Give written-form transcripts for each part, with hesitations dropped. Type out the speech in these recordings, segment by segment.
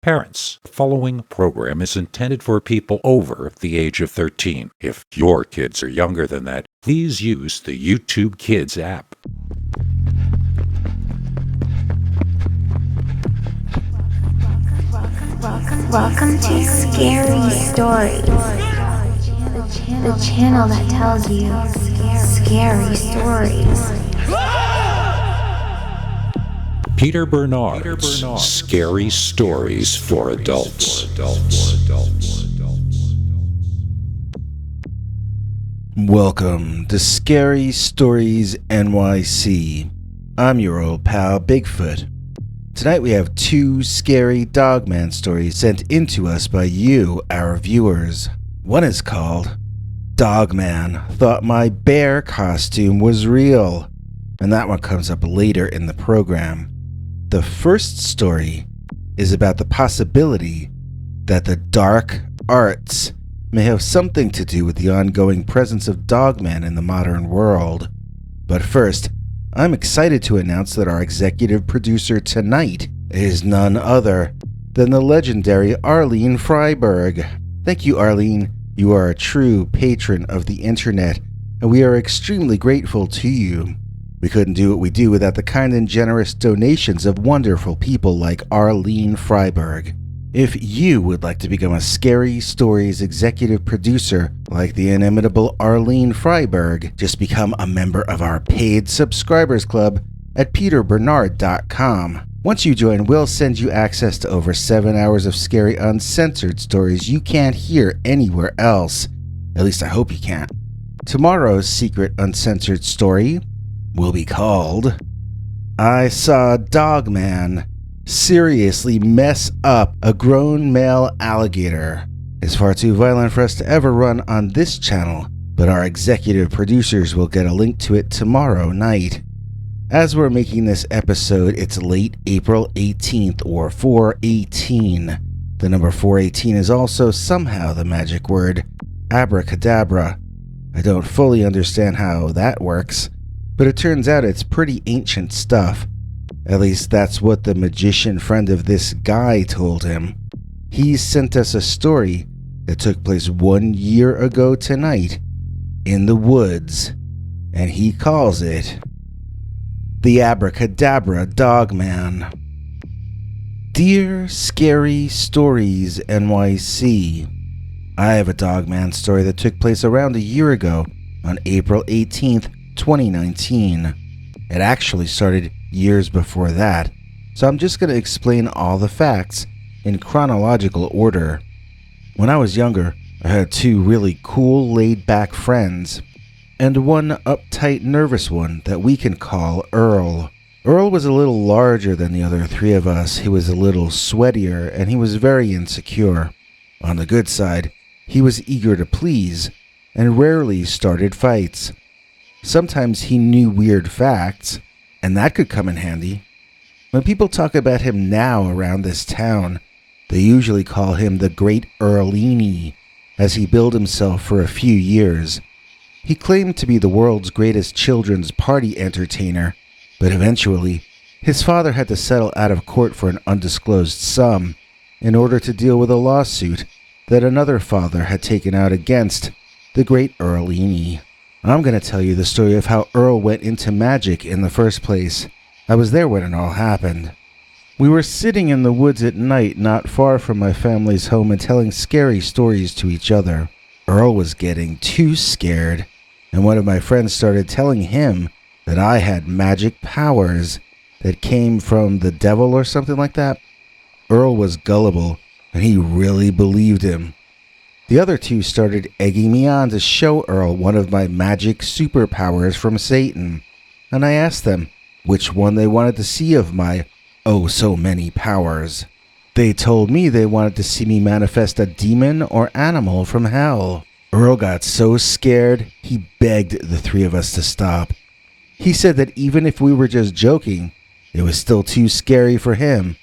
Parents, the following program is intended for people over the age of 13. If your kids are younger than that, please use the YouTube Kids app. Welcome to Scary Stories, the channel that tells you scary stories. Peter Bernard's Scary Stories for Adults. Welcome to Scary Stories NYC. I'm your old pal Bigfoot. Tonight we have two scary Dogman stories sent into us by you, our viewers. One is called Dogman Thought My Bear Costume Was Real, and that one comes up later in the program. The first story is about the possibility that the dark arts may have something to do with the ongoing presence of Dogman in the modern world. But first, I'm excited to announce that our executive producer tonight is none other than the legendary Arlene Freiberg. Thank you, Arlene. You are a true patron of the internet, and we are extremely grateful to you. We couldn't do what we do without the kind and generous donations of wonderful people like Arlene Freiberg. If you would like to become a Scary Stories executive producer like the inimitable Arlene Freiberg, just become a member of our paid subscribers club at peterbernard.com. Once you join, we'll send you access to over 7 hours of scary uncensored stories you can't hear anywhere else. At least I hope you can't. Tomorrow's secret uncensored story will be called I Saw Dogman Seriously Mess Up a Grown Male Alligator. It's far too violent for us to ever run on this channel, but our executive producers will get a link to it tomorrow night. As we're making this episode, it's late April 18th, or 418. The number 418 is also somehow the magic word abracadabra. I don't fully understand how that works, but it turns out it's pretty ancient stuff. At least that's what the magician friend of this guy told him. He sent us a story that took place 1 year ago tonight in the woods, and he calls it The Abracadabra Dogman. Dear Scary Stories NYC, I have a Dogman story that took place around a year ago on April 18th, 2019. It actually started years before that, so I'm just going to explain all the facts in chronological order. When I was younger, I had two really cool, laid-back friends, and one uptight, nervous one that we can call Earl. Earl was a little larger than the other three of us. He was a little sweatier, and he was very insecure. On the good side, he was eager to please, and rarely started fights. Sometimes he knew weird facts, and that could come in handy. When people talk about him now around this town, they usually call him the Great Earlini, as he billed himself for a few years. He claimed to be the world's greatest children's party entertainer, but eventually, his father had to settle out of court for an undisclosed sum in order to deal with a lawsuit that another father had taken out against the Great Earlini. I'm going to tell you the story of how Earl went into magic in the first place. I was there when it all happened. We were sitting in the woods at night not far from my family's home and telling scary stories to each other. Earl was getting too scared, and one of my friends started telling him that I had magic powers that came from the devil or something like that. Earl was gullible, and he really believed him. The other two started egging me on to show Earl one of my magic superpowers from Satan, and I asked them which one they wanted to see of my so many powers. They told me they wanted to see me manifest a demon or animal from hell. Earl got so scared, he begged the three of us to stop. He said that even if we were just joking, it was still too scary for him.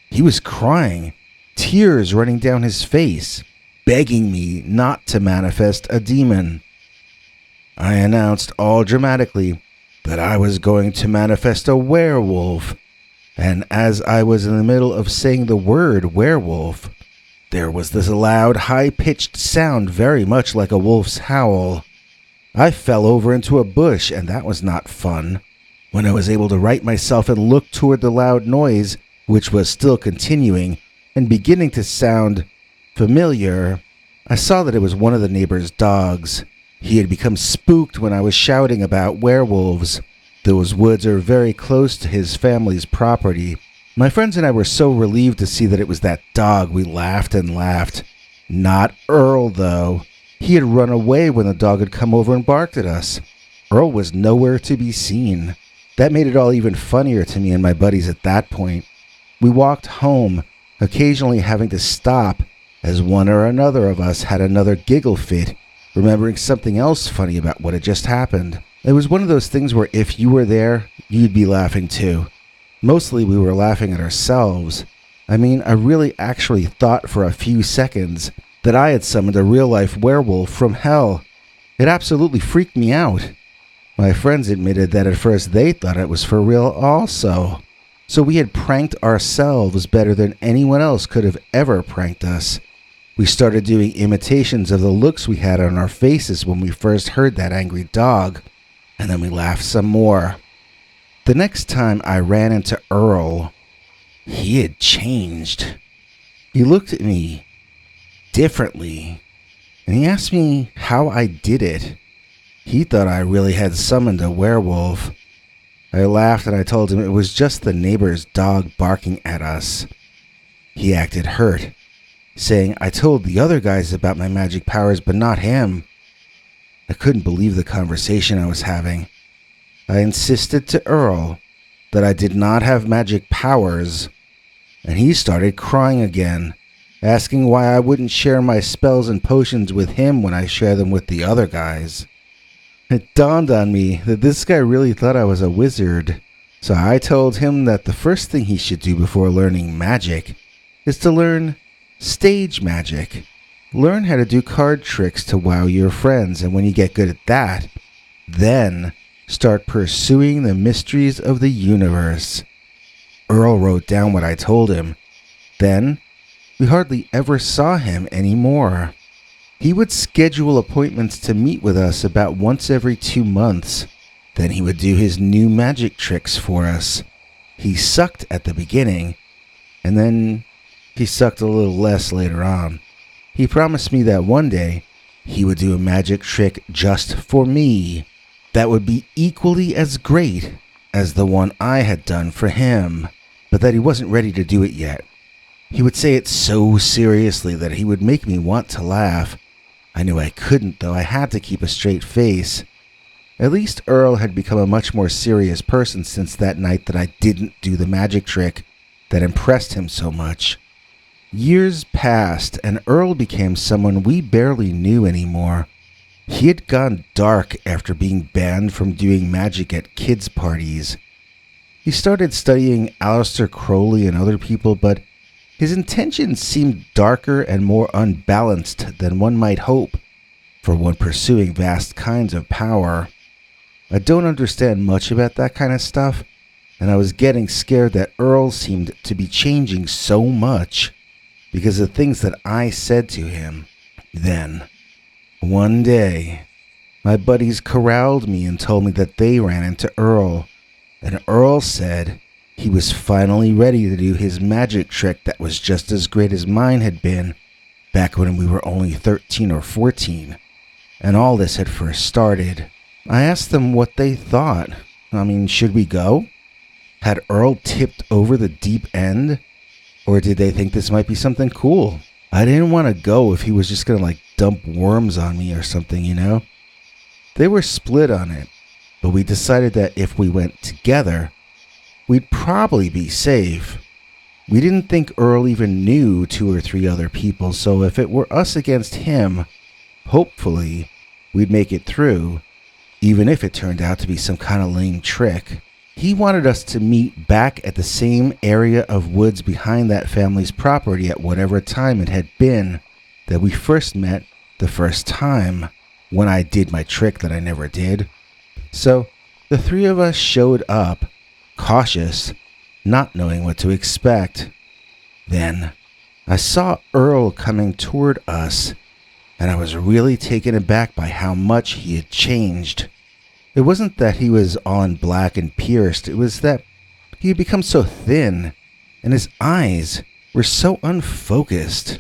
He was crying, tears running down his face, begging me not to manifest a demon. I announced all dramatically that I was going to manifest a werewolf, And as I was in the middle of saying the word werewolf, there was this loud, high-pitched sound very much like a wolf's howl. I fell over into a bush, and that was not fun. When I was able to right myself and look toward the loud noise, which was still continuing and beginning to sound familiar, I saw that it was one of the neighbor's dogs. He had become spooked when I was shouting about werewolves. Those woods are very close to his family's property. My friends and I were so relieved to see that it was that dog. We laughed and laughed. Not Earl, though. He had run away when the dog had come over and barked at us. Earl was nowhere to be seen. That made it all even funnier to me and my buddies at that point. We walked home, occasionally having to stop as one or another of us had another giggle fit, remembering something else funny about what had just happened. It was one of those things where if you were there, you'd be laughing too. Mostly we were laughing at ourselves. I mean, I really actually thought for a few seconds that I had summoned a real-life werewolf from hell. It absolutely freaked me out. My friends admitted that at first they thought it was for real also. So we had pranked ourselves better than anyone else could have ever pranked us. We started doing imitations of the looks we had on our faces when we first heard that angry dog, and then we laughed some more. The next time I ran into Earl, he had changed. He looked at me differently, and he asked me how I did it. He thought I really had summoned a werewolf. I laughed and I told him it was just the neighbor's dog barking at us. He acted hurt, saying I told the other guys about my magic powers but not him. I couldn't believe the conversation I was having. I insisted to Earl that I did not have magic powers, and he started crying again, asking why I wouldn't share my spells and potions with him when I share them with the other guys. It dawned on me that this guy really thought I was a wizard, so I told him that the first thing he should do before learning magic is to learn stage magic. Learn how to do card tricks to wow your friends, and when you get good at that, then start pursuing the mysteries of the universe. Earl wrote down what I told him. Then, we hardly ever saw him anymore. He would schedule appointments to meet with us about once every 2 months. Then he would do his new magic tricks for us. He sucked at the beginning, and then he sucked a little less later on. He promised me that one day he would do a magic trick just for me that would be equally as great as the one I had done for him, but that he wasn't ready to do it yet. He would say it so seriously that he would make me want to laugh. I knew I couldn't, though. I had to keep a straight face. At least Earl had become a much more serious person since that night that I didn't do the magic trick that impressed him so much. Years passed, and Earl became someone we barely knew anymore. He had gone dark after being banned from doing magic at kids' parties. He started studying Aleister Crowley and other people, but his intentions seemed darker and more unbalanced than one might hope for one pursuing vast kinds of power. I don't understand much about that kind of stuff, and I was getting scared that Earl seemed to be changing so much because of things that I said to him. Then, one day, my buddies corralled me and told me that they ran into Earl, and Earl said he was finally ready to do his magic trick that was just as great as mine had been back when we were only 13 or 14, and all this had first started. I asked them what they thought. Should we go? Had Earl tipped over the deep end? Or did they think this might be something cool? I didn't want to go if he was just going to dump worms on me or something, you know? They were split on it, but we decided that if we went together, we'd probably be safe. We didn't think Earl even knew 2 or 3 other people, so if it were us against him, hopefully we'd make it through, even if it turned out to be some kind of lame trick. He wanted us to meet back at the same area of woods behind that family's property at whatever time it had been that we first met the first time, when I did my trick that I never did. So the 3 of us showed up, cautious, not knowing what to expect. Then, I saw Earl coming toward us, and I was really taken aback by how much he had changed. It wasn't that he was all in black and pierced, it was that he had become so thin, and his eyes were so unfocused.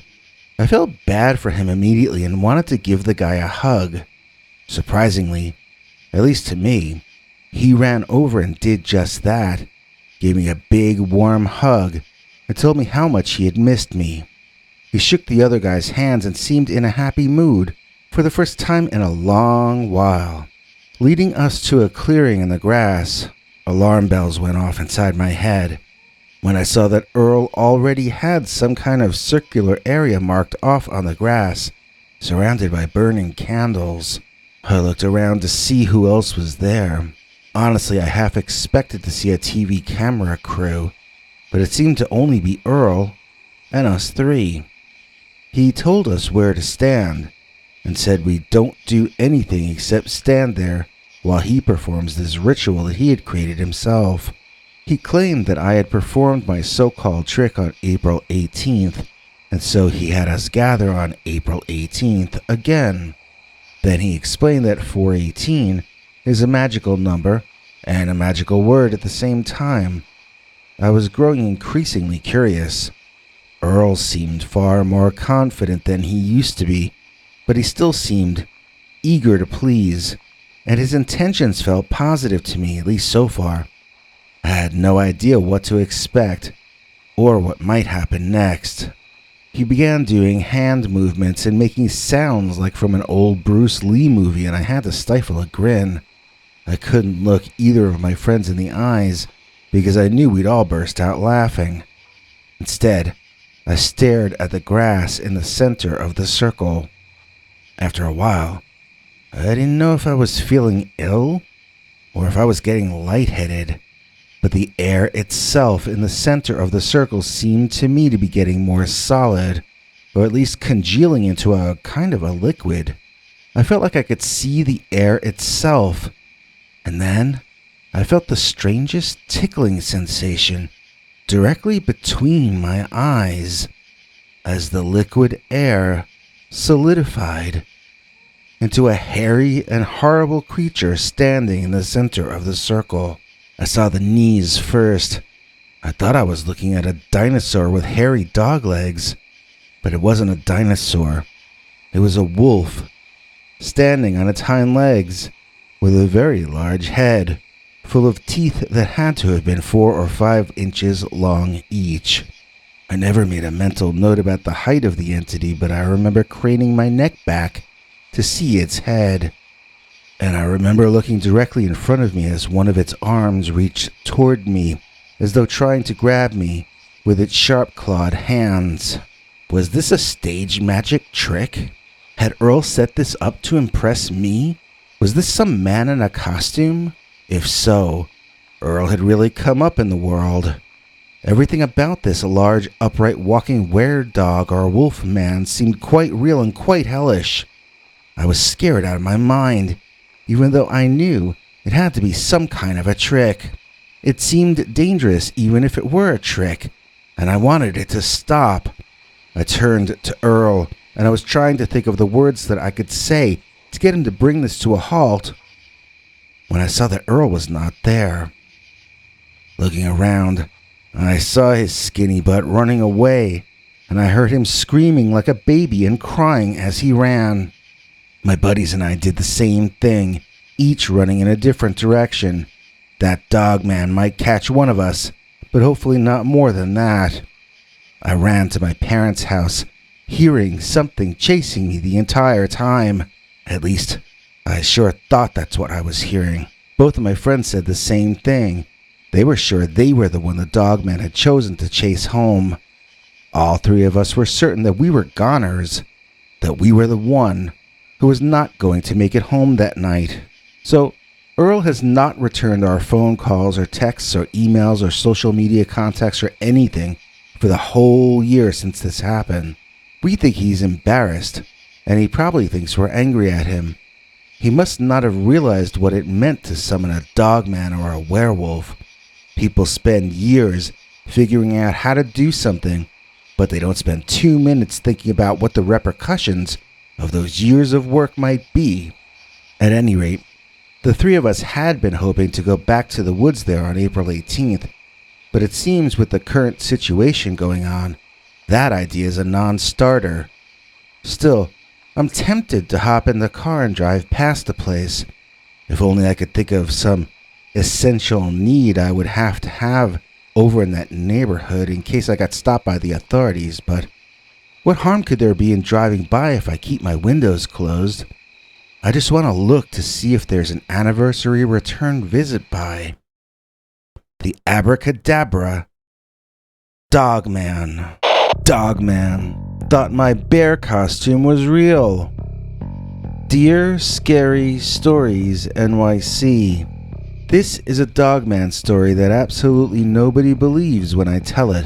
I felt bad for him immediately and wanted to give the guy a hug. Surprisingly, at least to me, he ran over and did just that, gave me a big warm hug, and told me how much he had missed me. He shook the other guy's hands and seemed in a happy mood for the first time in a long while. Leading us to a clearing in the grass, alarm bells went off inside my head. When I saw that Earl already had some kind of circular area marked off on the grass, surrounded by burning candles, I looked around to see who else was there. Honestly, I half expected to see a TV camera crew, but it seemed to only be Earl and us three. He told us where to stand, and said we don't do anything except stand there while he performs this ritual that he had created himself. He claimed that I had performed my so-called trick on April 18th, and so he had us gather on April 18th again. Then he explained that 418 is a magical number and a magical word at the same time. I was growing increasingly curious. Earl seemed far more confident than he used to be, but he still seemed eager to please, and his intentions felt positive to me, at least so far. I had no idea what to expect, or what might happen next. He began doing hand movements and making sounds like from an old Bruce Lee movie, and I had to stifle a grin. I couldn't look either of my friends in the eyes, because I knew we'd all burst out laughing. Instead, I stared at the grass in the center of the circle. After a while, I didn't know if I was feeling ill or if I was getting lightheaded, but the air itself in the center of the circle seemed to me to be getting more solid, or at least congealing into a kind of a liquid. I felt like I could see the air itself, and then I felt the strangest tickling sensation directly between my eyes as the liquid air solidified into a hairy and horrible creature standing in the center of the circle. I saw the knees first. I thought I was looking at a dinosaur with hairy dog legs, but it wasn't a dinosaur. It was a wolf, standing on its hind legs, with a very large head, full of teeth that had to have been 4 or 5 inches long each. I never made a mental note about the height of the entity, but I remember craning my neck back to see its head. And I remember looking directly in front of me as one of its arms reached toward me, as though trying to grab me with its sharp-clawed hands. Was this a stage magic trick? Had Earl set this up to impress me? Was this some man in a costume? If so, Earl had really come up in the world. Everything about this large, upright, walking were-dog or wolf man seemed quite real and quite hellish. I was scared out of my mind, even though I knew it had to be some kind of a trick. It seemed dangerous even if it were a trick, and I wanted it to stop. I turned to Earl, and I was trying to think of the words that I could say to get him to bring this to a halt, when I saw that Earl was not there. Looking around, I saw his skinny butt running away, and I heard him screaming like a baby and crying as he ran. My buddies and I did the same thing, each running in a different direction. That dog man might catch one of us, but hopefully not more than that. I ran to my parents' house, hearing something chasing me the entire time. At least, I sure thought that's what I was hearing. Both of my friends said the same thing. They were sure they were the one the dogman had chosen to chase home. All three of us were certain that we were goners, that we were the one who was not going to make it home that night. So, Earl has not returned our phone calls or texts or emails or social media contacts or anything for the whole year since this happened. We think he's embarrassed, and he probably thinks we're angry at him. He must not have realized what it meant to summon a dogman or a werewolf. People spend years figuring out how to do something, but they don't spend 2 minutes thinking about what the repercussions of those years of work might be. At any rate, the three of us had been hoping to go back to the woods there on April 18th, but it seems with the current situation going on, that idea is a non-starter. Still, I'm tempted to hop in the car and drive past the place. If only I could think of some essential need I would have to have over in that neighborhood in case I got stopped by the authorities, but what harm could there be in driving by if I keep my windows closed? I just want to look to see if there's an anniversary return visit by. The abracadabra Dogman. Dogman thought my bear costume was real. Dear Scary Stories NYC, this is a Dogman story that absolutely nobody believes when I tell it.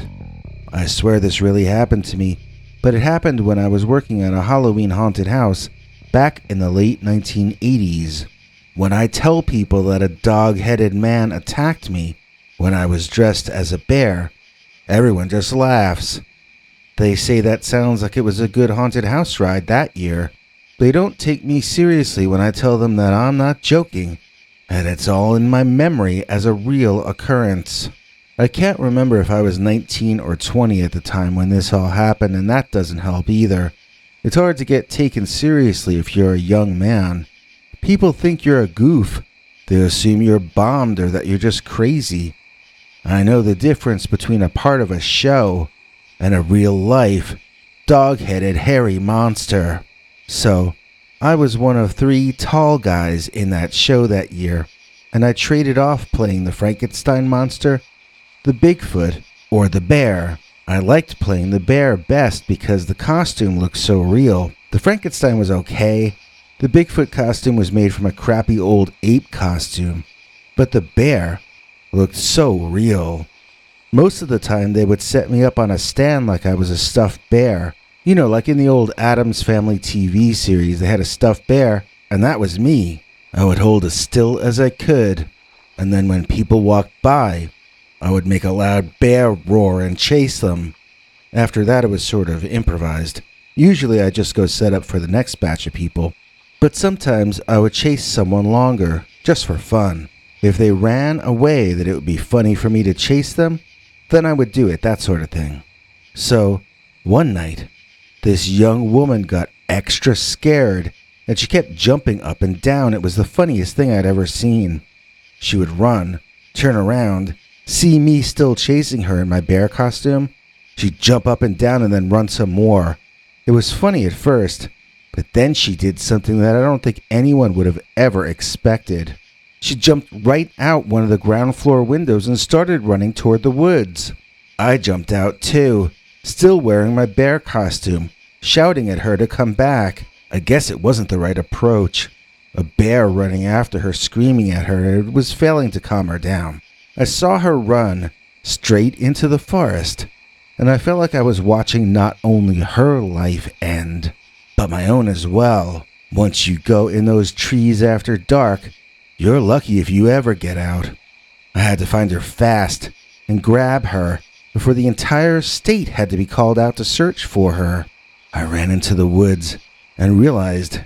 I swear this really happened to me, but it happened when I was working at a Halloween haunted house back in the late 1980s. When I tell people that a dog-headed man attacked me when I was dressed as a bear, everyone just laughs. They say that sounds like it was a good haunted house ride that year. They don't take me seriously when I tell them that I'm not joking, and it's all in my memory as a real occurrence. I can't remember if I was 19 or 20 at the time when this all happened, and that doesn't help either. It's hard to get taken seriously if you're a young man. People think you're a goof. They assume you're bombed or that you're just crazy. I know the difference between a part of a show and a real-life, dog-headed, hairy monster. So, I was one of 3 tall guys in that show that year, and I traded off playing the Frankenstein monster, the Bigfoot, or the bear. I liked playing the bear best because the costume looked so real. The Frankenstein was okay. The Bigfoot costume was made from a crappy old ape costume, but the bear looked so real. Most of the time they would set me up on a stand like I was a stuffed bear. You know, like in the old Addams Family TV series, they had a stuffed bear, and that was me. I would hold as still as I could, and then when people walked by, I would make a loud bear roar and chase them. After that, it was sort of improvised. Usually I just go set up for the next batch of people, but sometimes I would chase someone longer, just for fun. If they ran away that it would be funny for me to chase them, then I would do it, that sort of thing. So, one night, this young woman got extra scared, and she kept jumping up and down. It was the funniest thing I'd ever seen. She would run, turn around, see me still chasing her in my bear costume. She'd jump up and down and then run some more. It was funny at first, but then she did something that I don't think anyone would have ever expected. She jumped right out one of the ground floor windows and started running toward the woods. I jumped out too, still wearing my bear costume, shouting at her to come back. I guess it wasn't the right approach. A bear running after her, screaming at her, it was failing to calm her down. I saw her run straight into the forest, and I felt like I was watching not only her life end, but my own as well. Once you go in those trees after dark, you're lucky if you ever get out. I had to find her fast and grab her before the entire state had to be called out to search for her. I ran into the woods and realized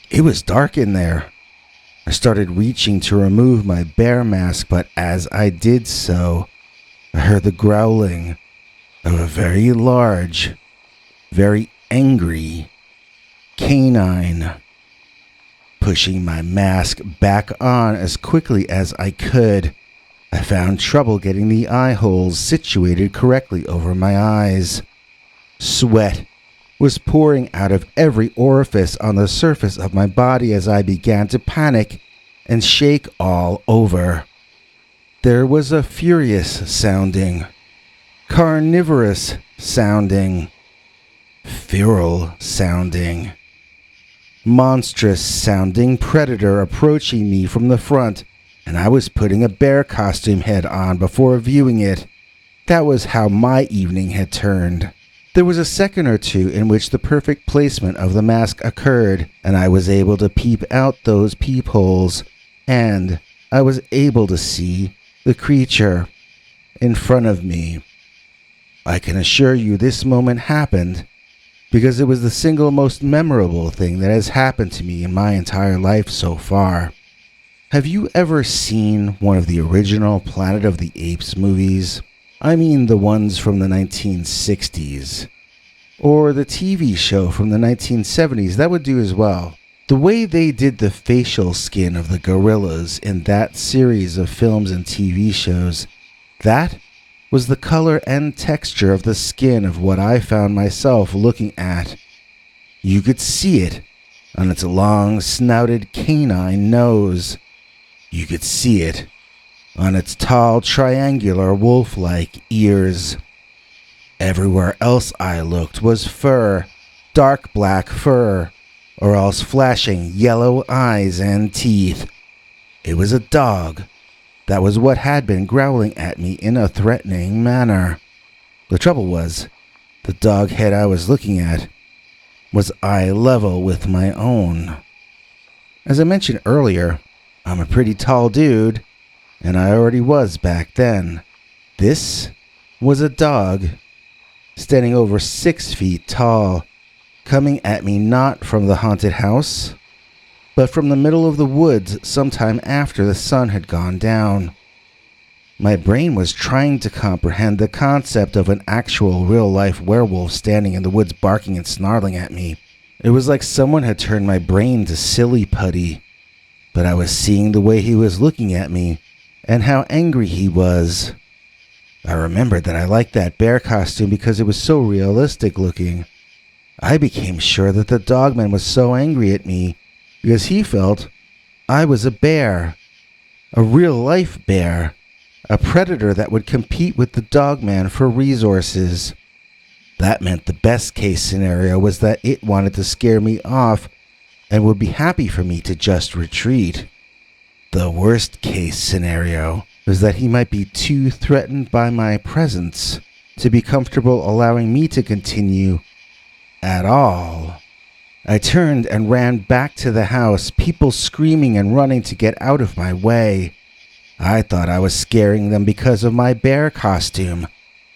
it was dark in there. I started reaching to remove my bear mask, but as I did so, I heard the growling of a very large, very angry canine. Pushing my mask back on as quickly as I could, I found trouble getting the eye holes situated correctly over my eyes. Sweat was pouring out of every orifice on the surface of my body as I began to panic and shake all over. There was a furious sounding, carnivorous sounding, feral sounding, monstrous sounding predator approaching me from the front, and I was putting a bear costume head on before viewing it. That was how my evening had turned. There was a second or two in which the perfect placement of the mask occurred, and I was able to peep out those peepholes, and I was able to see the creature. in front of me. I can assure you this moment happened because it was the single most memorable thing that has happened to me in my entire life so far. Have you ever seen one of the original Planet of the Apes movies? I mean the ones from the 1960s. Or the TV show from the 1970s, that would do as well. The way they did the facial skin of the gorillas in that series of films and TV shows, that was the color and texture of the skin of what I found myself looking at. You could see it on its long, snouted canine nose. You could see it on its tall, triangular, wolf-like ears. Everywhere else I looked was fur, dark black fur, or else flashing yellow eyes and teeth. It was a dog. That was what had been growling at me in a threatening manner. The trouble was, the dog head I was looking at was eye level with my own. As I mentioned earlier, I'm a pretty tall dude, and I already was back then. This was a dog, standing over 6 feet tall, coming at me not from the haunted house, but from the middle of the woods sometime after the sun had gone down. My brain was trying to comprehend the concept of an actual real-life werewolf standing in the woods barking and snarling at me. It was like someone had turned my brain to silly putty, but I was seeing the way he was looking at me and how angry he was. I remembered that I liked that bear costume because it was so realistic looking. I became sure that the dogman was so angry at me because he felt I was a bear, a real-life bear, a predator that would compete with the dogman for resources. That meant the best-case scenario was that it wanted to scare me off and would be happy for me to just retreat. The worst-case scenario was that he might be too threatened by my presence to be comfortable allowing me to continue at all. I turned and ran back to the house, people screaming and running to get out of my way. I thought I was scaring them because of my bear costume,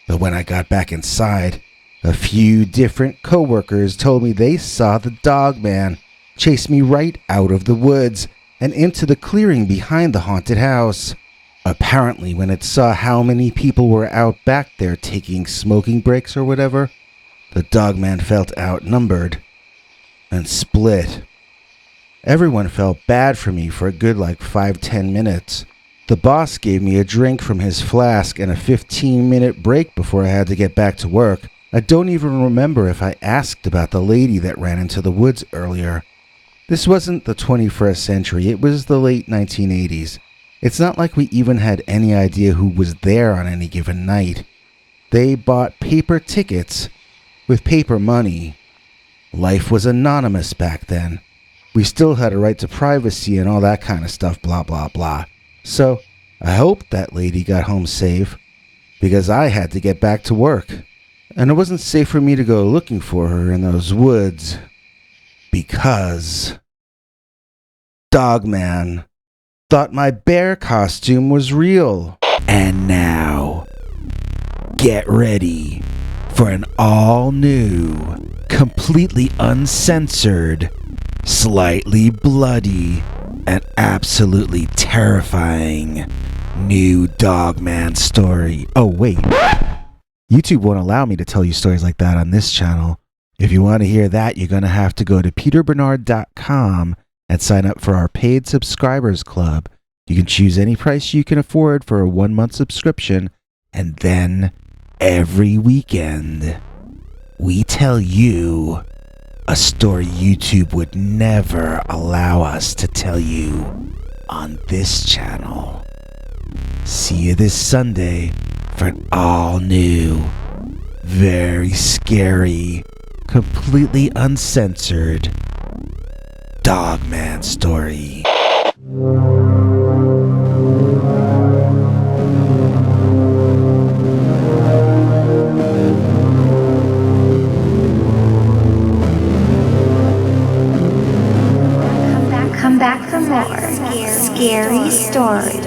but when I got back inside, a few different coworkers told me they saw the dogman chase me right out of the woods and into the clearing behind the haunted house. Apparently, when it saw how many people were out back there taking smoking breaks or whatever, the dogman felt outnumbered and split. Everyone felt bad for me for a good 5-10 minutes. The boss gave me a drink from his flask and a 15-minute break before I had to get back to work. I don't even remember if I asked about the lady that ran into the woods earlier. This wasn't the 21st century, it was the late 1980s. It's not like we even had any idea who was there on any given night. They bought paper tickets with paper money. Life was anonymous back then. We still had a right to privacy and all that kind of stuff, blah, blah, blah. So, I hope that lady got home safe, because I had to get back to work. And it wasn't safe for me to go looking for her in those woods, because Dogman thought my bear costume was real. And now, get ready for an all-new, completely uncensored, slightly bloody, and absolutely terrifying new Dogman story. Oh, wait. YouTube won't allow me to tell you stories like that on this channel. If you want to hear that, you're going to have to go to peterbernard.com and sign up for our paid subscribers club. You can choose any price you can afford for a 1-month subscription, and then every weekend, we tell you a story YouTube would never allow us to tell you on this channel. See you this Sunday for an all-new, very scary, completely uncensored Dogman story. Come back for more scary stories.